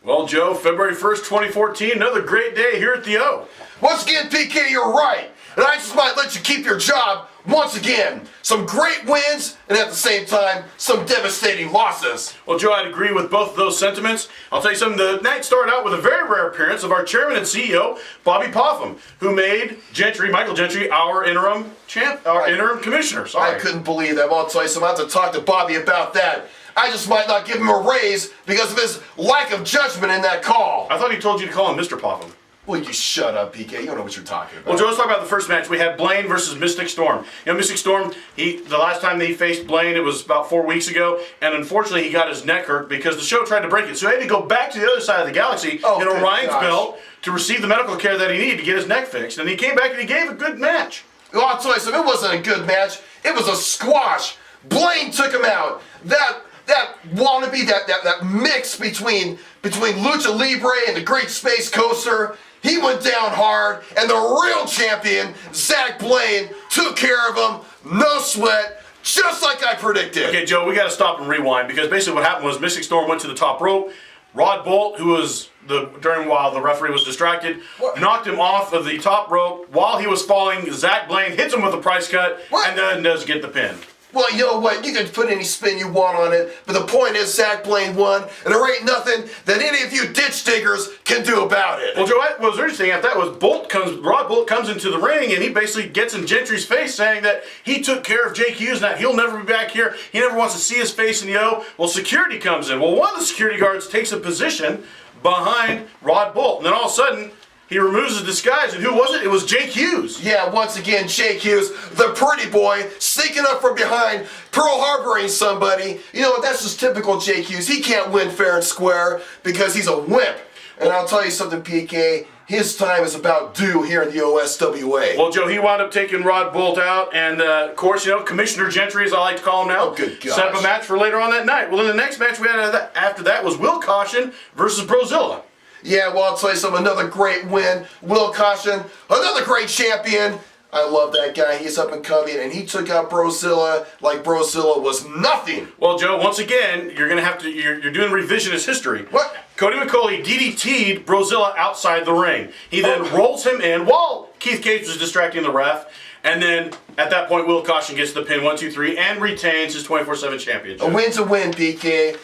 Well, Joe, February 1st, 2014, another great day here at the O. Once again, PK, you're right. And I just might let you keep your job once again. Some great wins, and at the same time, some devastating losses. Well, Joe, I'd agree with both of those sentiments. I'll tell you something, the night started out with a very rare appearance of our chairman and CEO, Bobby Popham, who made Michael Gentry, our interim commissioner. Sorry. I couldn't believe that. Well, I'll tell you something, I have to talk to Bobby about that. I just might not give him a raise because of his lack of judgment in that call. I thought he told you to call him Mr. Popham. Well, you shut up, PK. You don't know what you're talking about. Well, Joe, let's talk about the first match. We had Blaine versus Mystic Storm. You know, Mystic Storm, the last time they faced Blaine, it was about 4 weeks ago, and unfortunately he got his neck hurt because the show tried to break it. So he had to go back to the other side of the galaxy in Orion's belt to receive the medical care that he needed to get his neck fixed. And he came back and he gave a good match. Well, I'll tell you something, it wasn't a good match. It was a squash. Blaine took him out. That wannabe, that mix between Lucha Libre and the Great Space Coaster, he went down hard, and the real champion, Zach Blaine, took care of him, no sweat, just like I predicted. Okay, Joe, we got to stop and rewind, because basically what happened was Mystic Storm went to the top rope. Rod Bolt, who was while the referee was distracted, knocked him off of the top rope while he was falling. Zach Blaine hits him with a price cut, and then does get the pin. Well, you know what? You can put any spin you want on it, but the point is Zach Blaine won, and there ain't nothing that any of you ditch diggers can do about it. Well, Joe, what was interesting after that was Rod Bolt comes into the ring, and he basically gets in Gentry's face saying that he took care of Jake Hughes and that he'll never be back here. He never wants to see his face in the O. Well, security comes in. Well, one of the security guards takes a position behind Rod Bolt, and then all of a sudden, he removes his disguise, and who was it? It was Jake Hughes. Yeah, once again, Jake Hughes, the pretty boy, sneaking up from behind, Pearl Harboring somebody. You know what, that's just typical Jake Hughes. He can't win fair and square because he's a wimp. And I'll tell you something, PK, his time is about due here in the OSWA. Well, Joe, he wound up taking Rod Bolt out, and of course, you know, Commissioner Gentry, as I like to call him now, set up a match for later on that night. Well, then the next match we had after that was Will Caution versus Brozilla. Yeah, well, I'll tell you something, another great win. Will Caution, another great champion. I love that guy. He's up and coming, and he took out Brozilla like Brozilla was nothing. Well, Joe, once again, you're doing revisionist history. What? Cody McCauley DDT'd Brozilla outside the ring. He then rolls him in while Keith Cage was distracting the ref. And then, at that point, Will Caution gets the pin 1, 2, 3 and retains his 24/7 championship. A win's a win, PK.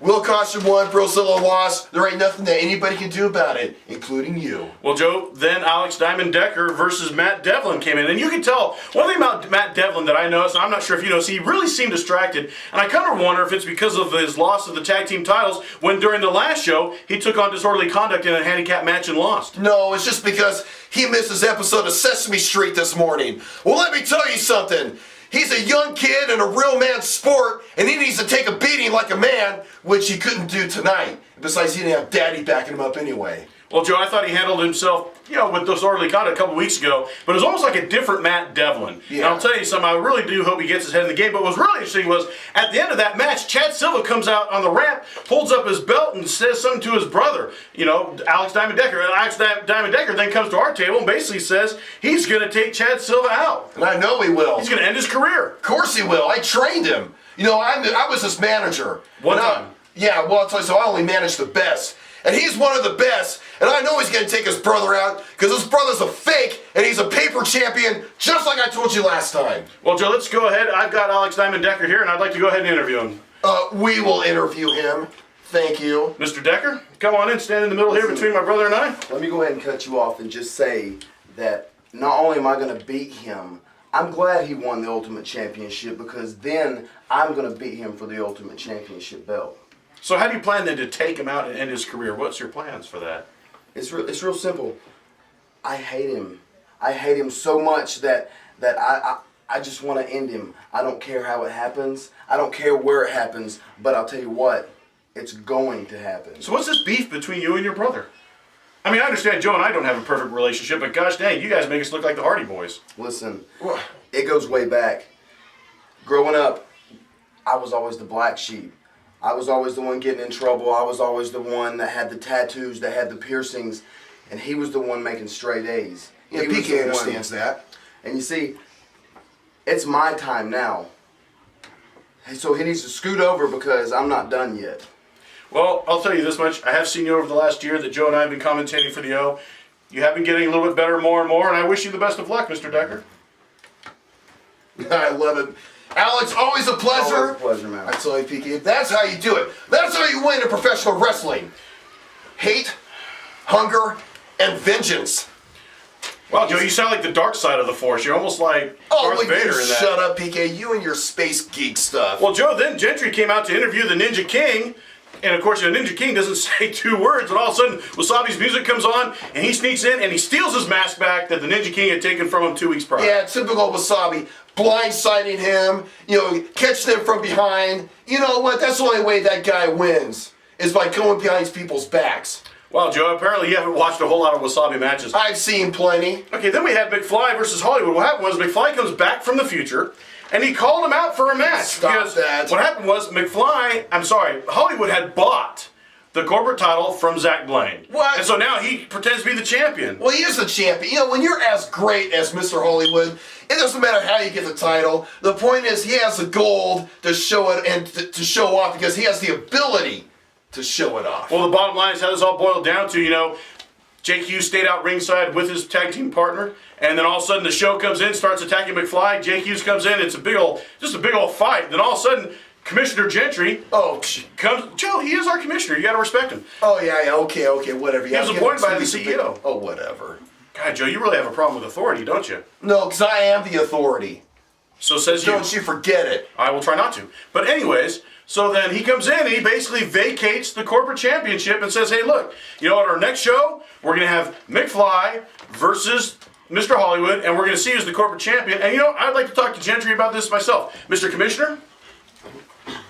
Will Caution won, Brozilla lost. There ain't nothing that anybody can do about it, including you. Well, Joe, then Alex Diamond Decker versus Matt Devlin came in. And you can tell, one thing about Matt Devlin that I noticed, and I'm not sure if you noticed, he really seemed distracted. And I kind of wonder if it's because of his loss of the tag team titles when during the last show, he took on disorderly conduct in a handicap match and lost. No, it's just because he missed his episode of Sesame Street this morning. Well, let me tell you something. He's a young kid in a real man's sport, and he needs to take a beating like a man, which he couldn't do tonight. Besides, he didn't have Daddy backing him up anyway. Well, Joe, I thought he handled himself, you know, with disorderly conduct a couple weeks ago, but it was almost like a different Matt Devlin. Yeah. And I'll tell you something, I really do hope he gets his head in the game, but what was really interesting was, at the end of that match, Chad Silva comes out on the ramp, holds up his belt, and says something to his brother, you know, Alex Diamond Decker. And Alex Diamond Decker then comes to our table and basically says he's going to take Chad Silva out. And I know he will. He's going to end his career. Of course he will. I trained him. You know, I was his manager. One time. Yeah, well, I'll tell you, so I only managed the best. And he's one of the best, and I know he's going to take his brother out because his brother's a fake, and he's a paper champion, just like I told you last time. Well, Joe, let's go ahead. I've got Alex Diamond Decker here, and I'd like to go ahead and interview him. We will interview him. Thank you. Mr. Decker, come on in, stand in the middle here between my brother and I. Let me go ahead and cut you off and just say that not only am I going to beat him, I'm glad he won the Ultimate Championship because then I'm going to beat him for the Ultimate Championship belt. So how do you plan then to take him out and end his career? What's your plans for that? It's real simple. I hate him. I hate him so much that I just want to end him. I don't care how it happens. I don't care where it happens. But I'll tell you what, it's going to happen. So what's this beef between you and your brother? I mean, I understand Joe and I don't have a perfect relationship, but gosh dang, you guys make us look like the Hardy Boys. Listen, it goes way back. Growing up, I was always the black sheep. I was always the one getting in trouble. I was always the one that had the tattoos, that had the piercings, and he was the one making straight A's. Yeah, PK understands that. And you see, it's my time now. So he needs to scoot over because I'm not done yet. Well, I'll tell you this much. I have seen you over the last year that Joe and I have been commentating for the O. You have been getting a little bit better more and more, and I wish you the best of luck, Mr. Decker. I love it. Alex, always a pleasure. Always a pleasure, man. I tell you, PK, that's how you do it. That's how you win in professional wrestling. Hate, hunger, and vengeance. Wow, Joe, you sound like the dark side of the Force. You're almost like Darth Vader in that. Shut up, PK. You and your space geek stuff. Well, Joe, then Gentry came out to interview the Ninja King, and of course the Ninja King doesn't say 2 words, and all of a sudden Wasabi's music comes on, and he sneaks in, and he steals his mask back that the Ninja King had taken from him 2 weeks prior. Yeah, typical Wasabi. Blindsiding him, catching him from behind. You know what? That's the only way that guy wins, is by going behind people's backs. Wow, Joe, apparently you haven't watched a whole lot of Wasabi matches. I've seen plenty. Okay, then we had McFly versus Hollywood. What happened was McFly comes back from the future, and he called him out for a match. Stop that. What happened was Hollywood had bought the corporate title from Zach Blaine. What? And so now he pretends to be the champion. Well, he is the champion. When you're as great as Mr. Hollywood, it doesn't matter how you get the title. The point is he has the gold to show it and to show off because he has the ability to show it off. Well, the bottom line is how this all boiled down to, Jake Hughes stayed out ringside with his tag team partner, and then all of a sudden the show comes in, starts attacking McFly. Jake Hughes comes in, it's a big old fight. Then all of a sudden, Commissioner Gentry comes. Joe, he is our commissioner. You got to respect him. Oh yeah, okay, whatever. He was appointed by the CEO. Oh, whatever. God, Joe, you really have a problem with authority, don't you? No, because I am the authority. So says you. Don't you forget it. I will try not to. But anyways, so then he comes in and he basically vacates the corporate championship and says, hey, look, at our next show, we're going to have McFly versus Mr. Hollywood, and we're going to see who's the corporate champion. And I'd like to talk to Gentry about this myself. Mr. Commissioner?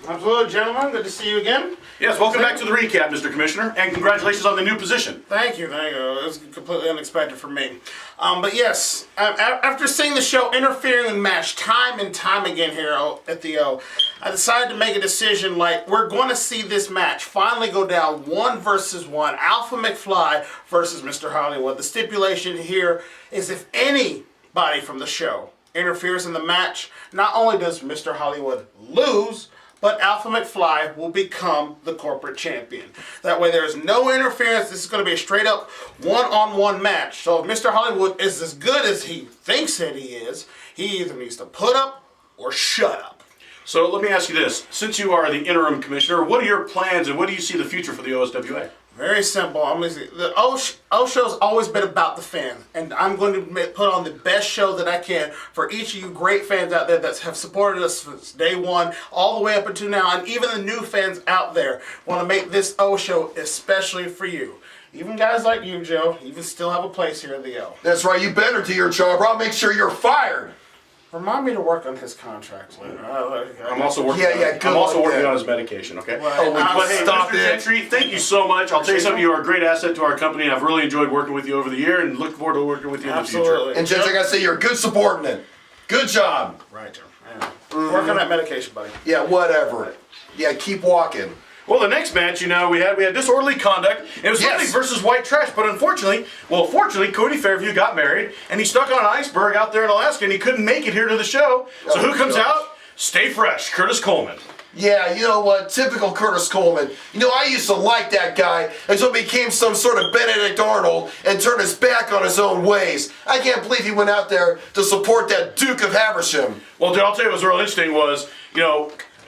Absolutely, gentlemen. Good to see you again. Yes, welcome back to the recap, Mr. Commissioner, and congratulations on the new position. Thank you. It was completely unexpected for me. But yes, after seeing the show interfering in match time and time again here at the O, I decided to make a decision we're going to see this match finally go down 1 versus 1, Alpha McFly versus Mr. Hollywood. The stipulation here is if anybody from the show interferes in the match, not only does Mr. Hollywood lose, but Alpha McFly will become the corporate champion. That way there is no interference. This is going to be a straight up one-on-one match. So if Mr. Hollywood is as good as he thinks that he is, he either needs to put up or shut up. So let me ask you this. Since you are the interim commissioner, what are your plans and what do you see the future for the OSWA? Very simple. The O-Show's always been about the fan, and I'm going to put on the best show that I can for each of you great fans out there that have supported us since day one, all the way up until now, and even the new fans out there want to make this O-Show especially for you. Even guys like you, Joe, even still have a place here at the O. That's right. You better do your job, or I'll make sure you're fired. Remind me to work on his contract later. I'm also working. I'm also working on his medication. Okay. But hey, Stop Mr. it. Gentry, thank you so much. I'll tell you something. You are a great asset to our company, and I've really enjoyed working with you over the year, and look forward to working with you in the future. Absolutely. And just like I say, you're a good subordinate. Good job. Right, Joe. Yeah. Work on that medication, buddy. Yeah, whatever. Yeah, keep walking. Well, the next match, we had disorderly conduct. It was Ridley versus white trash, but fortunately, Cody Fairview got married, and he stuck on an iceberg out there in Alaska, and he couldn't make it here to the show. So who comes out? Stay fresh, Curtis Coleman. Yeah, you know what? Typical Curtis Coleman. I used to like that guy until he became some sort of Benedict Arnold and turned his back on his own ways. I can't believe he went out there to support that Duke of Haversham. Well, dude, I'll tell you what's real interesting was,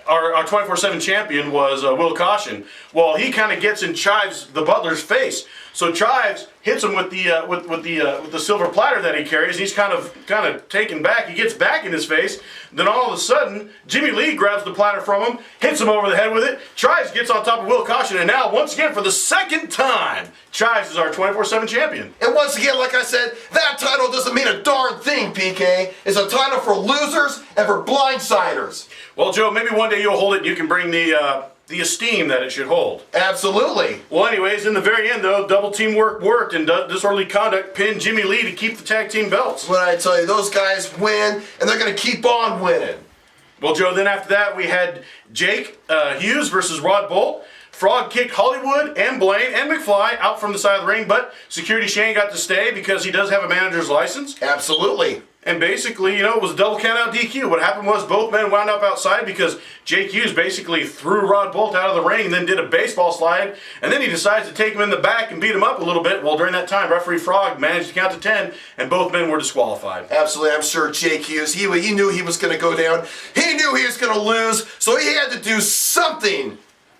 our 24/7 champion was Will Caution. Well, he kind of gets in Chives the Butler's face. So Chives hits him with the silver platter that he carries. He's kind of taken back. He gets back in his face. Then all of a sudden, Jimmy Lee grabs the platter from him, hits him over the head with it. Chives gets on top of Will Caution, and now once again for the second time, Chives is our 24/7 champion. And once again, like I said, that title doesn't mean a darn thing, PK. It's a title for losers and for blindsiders. Well, Joe, maybe one day you'll hold it and you can bring the esteem that it should hold. Absolutely. Well, anyways, in the very end, though, double teamwork worked, and disorderly conduct pinned Jimmy Lee to keep the tag team belts. What I tell you, those guys win, and they're going to keep on winning. Well, Joe, then after that, we had Jake Hughes versus Rod Bolt Frog kicked Hollywood and Blaine and McFly out from the side of the ring, but Security Shane got to stay because he does have a manager's license. Absolutely. And basically, it was a double count out DQ. What happened was both men wound up outside because Jake Hughes basically threw Rod Bolt out of the ring and then did a baseball slide. And then he decides to take him in the back and beat him up a little bit. Well, during that time, referee Frog managed to count to 10, and both men were disqualified. Absolutely. I'm sure Jake Hughes, he knew he was going to go down. He knew he was going to lose, so he had to do something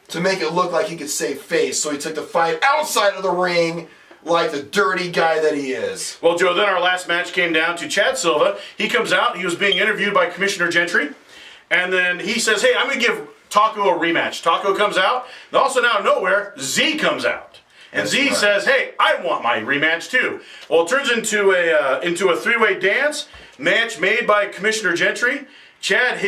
to make it look like he could save face. So he took the fight outside of the ring, like the dirty guy that he is. Well, Joe, then our last match came down to Chad Silva. He comes out. He was being interviewed by Commissioner Gentry. And then he says, hey, I'm going to give Taco a rematch. Taco comes out. And also now, nowhere, Z comes out. And That's Z right. says, hey, I want my rematch too. Well, it turns into a three-way dance match made by Commissioner Gentry. Chad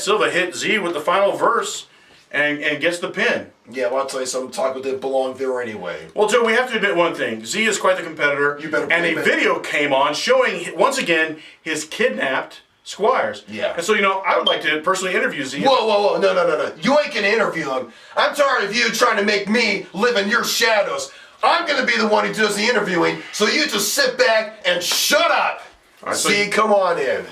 Silva hit Z with the final verse and gets the pin. Yeah, well, I'll tell you something, Taco didn't belong there anyway. Well, Joe, we have to admit one thing. Z is quite the competitor. You better and a believe it. video came on showing, once again, his kidnapped squires. Yeah. And so, I would like to personally interview Z. Whoa, no. You ain't gonna interview him. I'm tired of you trying to make me live in your shadows. I'm gonna be the one who does the interviewing, so you just sit back and shut up. right, so Z, come on in.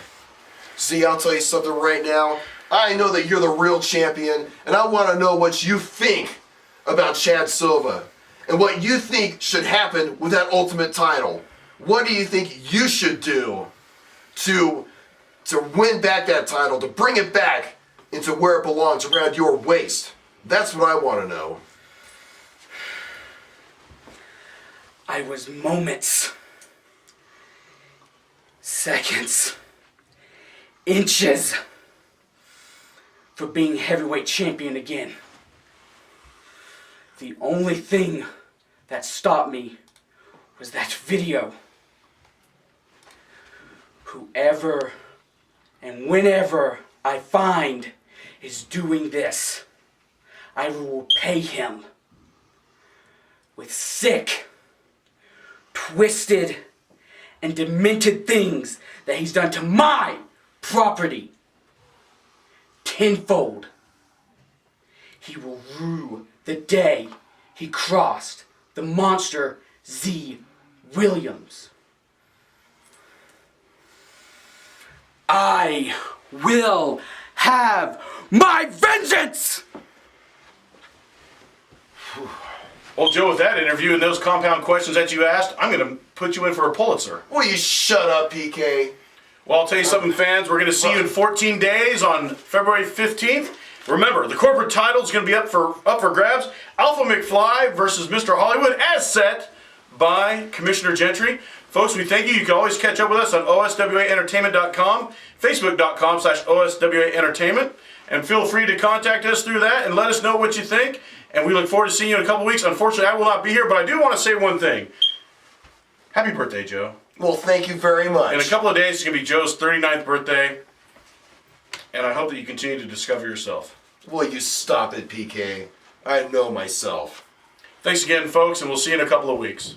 Z, I'll tell you something right now. I know that you're the real champion, and I want to know what you think about Chad Silva and what you think should happen with that ultimate title. What do you think you should do to win back that title, to bring it back into where it belongs, around your waist? That's what I want to know. I was moments, seconds, inches for being heavyweight champion again. The only thing that stopped me was that video. Whoever and whenever I find is doing this, I will pay him with sick, twisted, and demented things that he's done to my property. Tenfold. He will rue the day he crossed the monster Z. Williams. I will have my vengeance! Well, Joe, with that interview and those compound questions that you asked, I'm going to put you in for a Pulitzer. Will you shut up, PK? Well, I'll tell you something, fans. We're going to see you in 14 days on February 15th. Remember, the corporate title is going to be up for grabs. Alpha McFly versus Mr. Hollywood, as set by Commissioner Gentry. Folks, we thank you. You can always catch up with us on OSWAentertainment.com, Facebook.com/OSWA Entertainment, and feel free to contact us through that and let us know what you think. And we look forward to seeing you in a couple weeks. Unfortunately, I will not be here, but I do want to say one thing. Happy birthday, Joe. Well, thank you very much. In a couple of days, it's going to be Joe's 39th birthday, and I hope that you continue to discover yourself. Will you stop it, PK? I know myself. Thanks again, folks, and we'll see you in a couple of weeks.